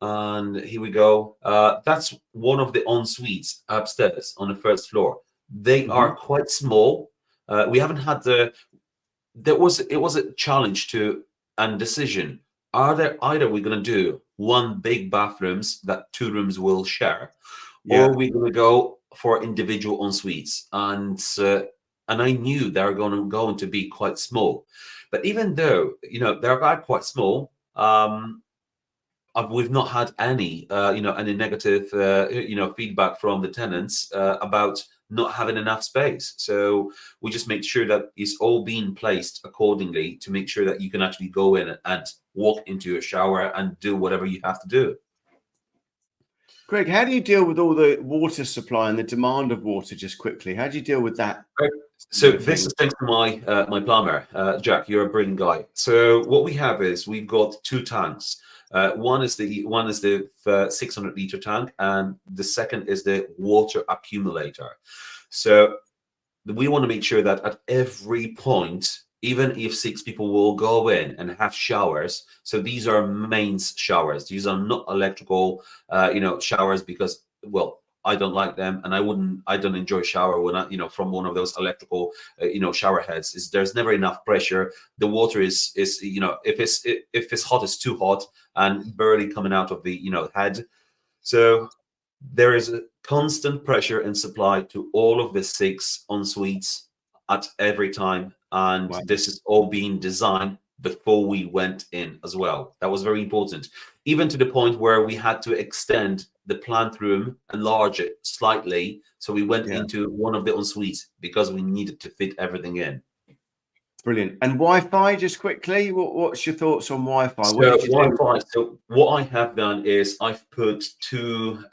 And here we go. That's one of the en-suites upstairs on the first floor. They are quite small. We haven't had it was a challenge and decision. Either we're going to do one big bathrooms that 2 rooms will share, or we're going to go for individual en suites. And I knew they were going to be quite small. But even though they're quite small, we've not had any any negative feedback from the tenants about not having enough space. So we just make sure that it's all being placed accordingly to make sure that you can actually go in and walk into a shower and do whatever you have to do. Greg, how do you deal with all the water supply and the demand of water? Just quickly, how do you deal with that? So this is thanks to my plumber, Jack. You're a brilliant guy. So what we have is we've got 2 tanks. One is the 600-liter tank, and the second is the water accumulator. So we want to make sure that at every point, even if 6 people will go in and have showers, so these are mains showers. These are not electrical, showers, because, well, I don't like them, and I don't enjoy shower when from one of those electrical, shower heads. There's never enough pressure. The water is if it's hot, it's too hot and barely coming out of the head. So there is a constant pressure and supply to all of the 6 en suites at every time, and this is all being designed before we went in as well. That was very important, even to the point where we had to extend the plant room, enlarge it slightly, so we went into one of the en suites because we needed to fit everything in. Brilliant. And Wi-Fi, just quickly, what's your thoughts on Wi-Fi? So what did you Wi-Fi. So what I have done is I've put 2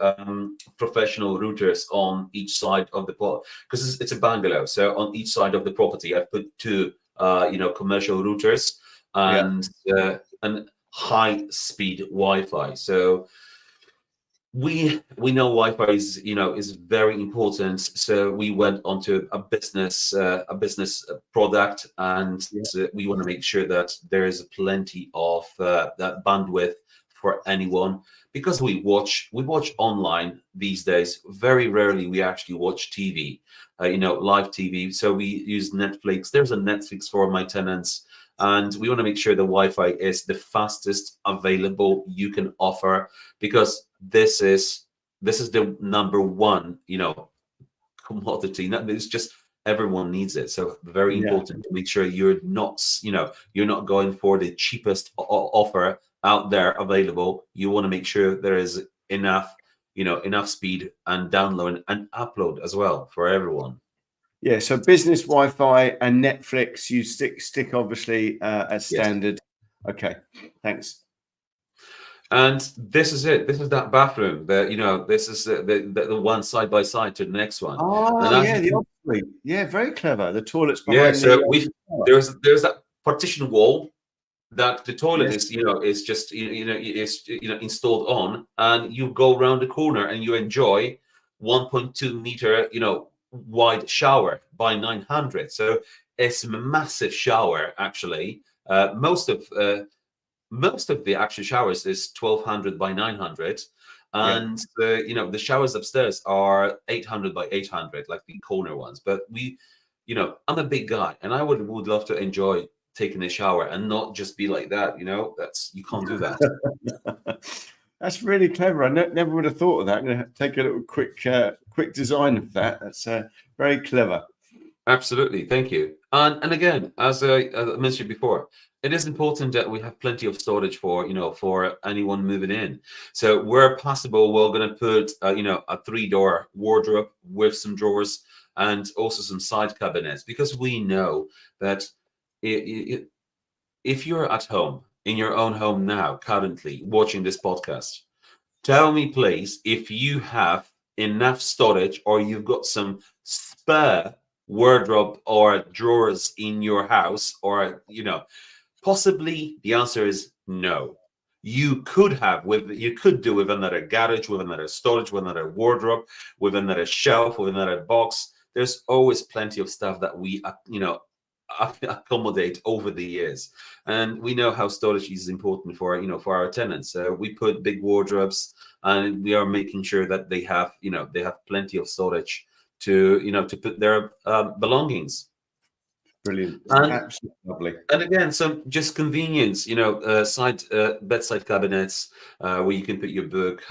professional routers on each side of the plot, because it's a bungalow. So on each side of the property, I've put 2 commercial routers and high-speed Wi-Fi. So we know Wi-Fi is very important, so we went onto a business product, and we want to make sure that there is plenty of that bandwidth for anyone, because we watch online these days. Very rarely we actually watch TV, live TV. So we use Netflix. There's a Netflix for my tenants. And we want to make sure the Wi-Fi is the fastest available you can offer, because this is the number one, commodity. It's just everyone needs it. So very important to make sure you're not going for the cheapest offer out there available. You want to make sure there is enough speed and download and upload as well for everyone. Yeah, so business Wi-Fi and Netflix, you stick obviously as standard. Yes. Okay, thanks. And this is it. This is that bathroom. This is the one side by side to the next one. Oh, yeah, the ensuite. Yeah, very clever. The toilet's behind. Yeah, so there's that partition wall that the toilet is just installed on, and you go around the corner and you enjoy 1.2 meter wide shower by 900. So it's a massive shower actually. Most of the actual showers is 1200 by 900, and the showers upstairs are 800 by 800, like the corner ones. But we I'm a big guy, and I would love to enjoy taking a shower and not just be like that. You can't do that. That's really clever. I never would have thought of that. I'm going to take a little quick design of that. That's very clever. Absolutely, thank you. And again, as I mentioned before, it is important that we have plenty of storage for anyone moving in. So where possible, we're going to put a 3-door wardrobe with some drawers and also some side cabinets, because we know that if you're at home in your own home now, currently watching this podcast, tell me please if you have enough storage or you've got some spare wardrobe or drawers in your house, or possibly the answer is no. You could do with another garage, with another storage, with another wardrobe, with another shelf, with another box. There's always plenty of stuff that we accommodate over the years, and we know how storage is important for our tenants. So we put big wardrobes, and we are making sure that they have plenty of storage to put their belongings. Brilliant. Absolutely lovely. And again, some just convenience, bedside cabinets where you can put your book,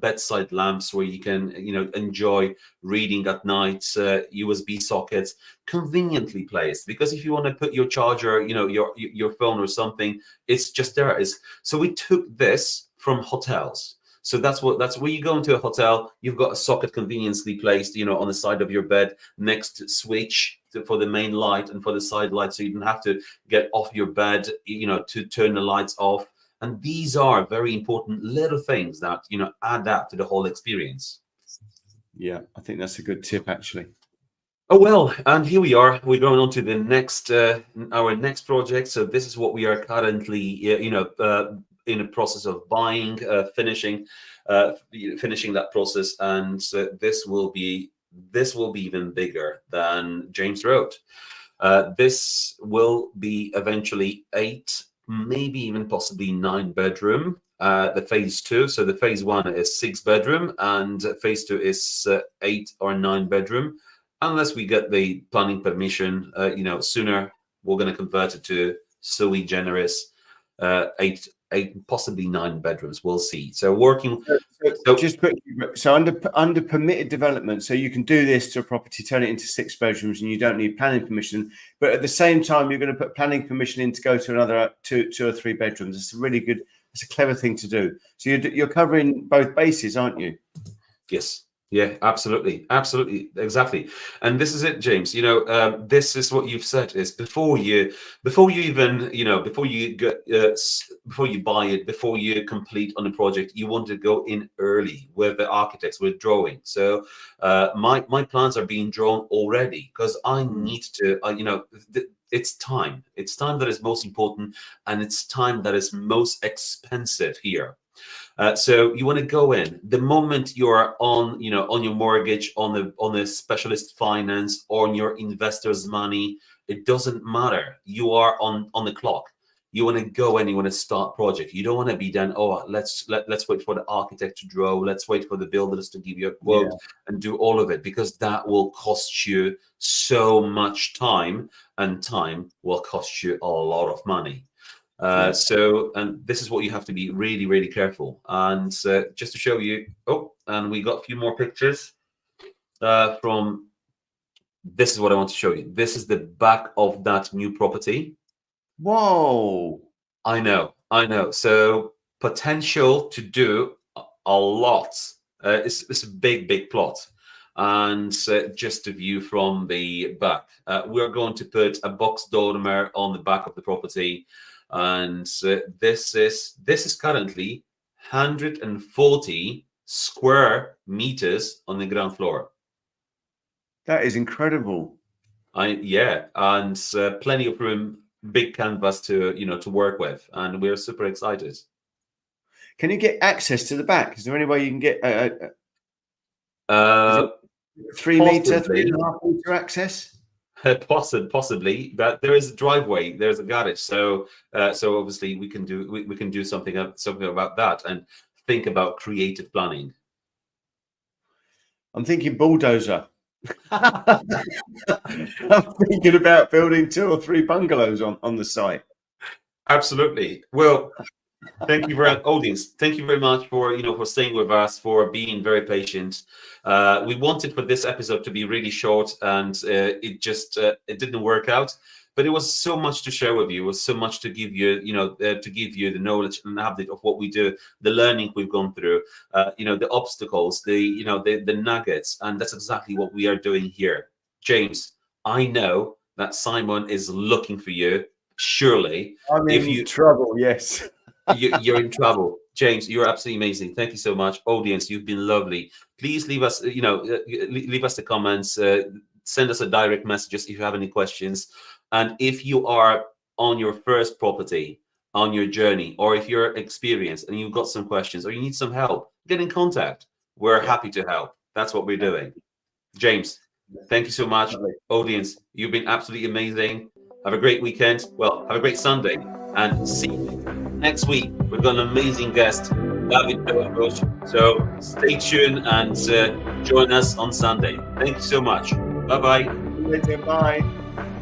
bedside lamps where you can, enjoy reading at night, USB sockets, conveniently placed. Because if you want to put your charger, your phone or something, it's just there. So we took this from hotels. So that's where you go into a hotel, you've got a socket conveniently placed, on the side of your bed, next to switch for the main light and for the side light. So you don't have to get off your bed, to turn the lights off. And these are very important little things that, add up to the whole experience. Yeah, I think that's a good tip, actually. Oh, well, and here we are. We're going on to the next, our next project. So this is what we are currently, in the process of buying, finishing that process, and this will be even bigger than James wrote. This will be eventually 8, maybe even possibly 9 bedroom. The phase 2. So the phase 1 is 6 bedroom, and phase 2 is 8 or 9 bedroom. Unless we get the planning permission, sooner, we're going to convert it to sui generis 8, possibly 9 bedrooms. We'll see. So working. So just quickly, so under permitted development, so you can do this to a property, turn it into 6 bedrooms, and you don't need planning permission. But at the same time, you're going to put planning permission in to go to another 2 or 3 bedrooms. It's a really good. It's a clever thing to do. So you're covering both bases, aren't you? Yes. Yeah, absolutely, exactly. And this is it, James. This is what you've said: is before you even before you buy it, before you complete on the project, you want to go in early with the architects, with drawing. So my plans are being drawn already, because I need to. It's time. It's time that is most important, and it's time that is most expensive here. So you want to go in the moment you're on your mortgage, on the specialist finance, or on your investor's money. It doesn't matter. You are on the clock. You want to go in. You want to start project. You don't want to be done. Oh, let's wait for the architect to draw. Let's wait for the builders to give you a quote and do all of it, because that will cost you so much time, and time will cost you a lot of money. So, and this is what you have to be really, really careful. And just to show you, and we got a few more pictures from. This is what I want to show you. This is the back of that new property. Whoa! I know. So potential to do a lot. It's a big plot. And just a view from the back. We're going to put a box dormer on the back of the property. And this is currently 140 square meters on the ground floor. That is incredible. And plenty of room, big canvas to work with, and we're super excited. Can you get access to the back? Is there any way you can get 3 meter, 3.5 meter access? Possibly, but there is a driveway, there's a garage, so obviously we can do something about that, and think about creative planning. I'm thinking bulldozer. I'm thinking about building 2 or 3 bungalows on the site. Absolutely. Well, thank you, very audience. Thank you very much for for staying with us, for being very patient. We wanted for this episode to be really short, and it just it didn't work out. But it was so much to share with you. It was so much to give you, to give you the knowledge and update of what we do, the learning we've gone through, the obstacles, the nuggets, and that's exactly what we are doing here. James, I know that Simon is looking for you. Surely, I'm in trouble. Yes. You're in trouble. James, you're absolutely amazing. Thank you so much. Audience, you've been lovely. Please leave us, leave us the comments, send us a direct messages if you have any questions. And if you are on your first property, on your journey, or if you're experienced and you've got some questions or you need some help, get in contact. We're happy to help. That's what we're doing. James, thank you so much. Lovely. Audience, you've been absolutely amazing. Have a great weekend. Well, have a great Sunday, and see you next week. We've got an amazing guest, David Doros. So stay tuned and join us on Sunday. Thank you so much. Bye-bye. Bye.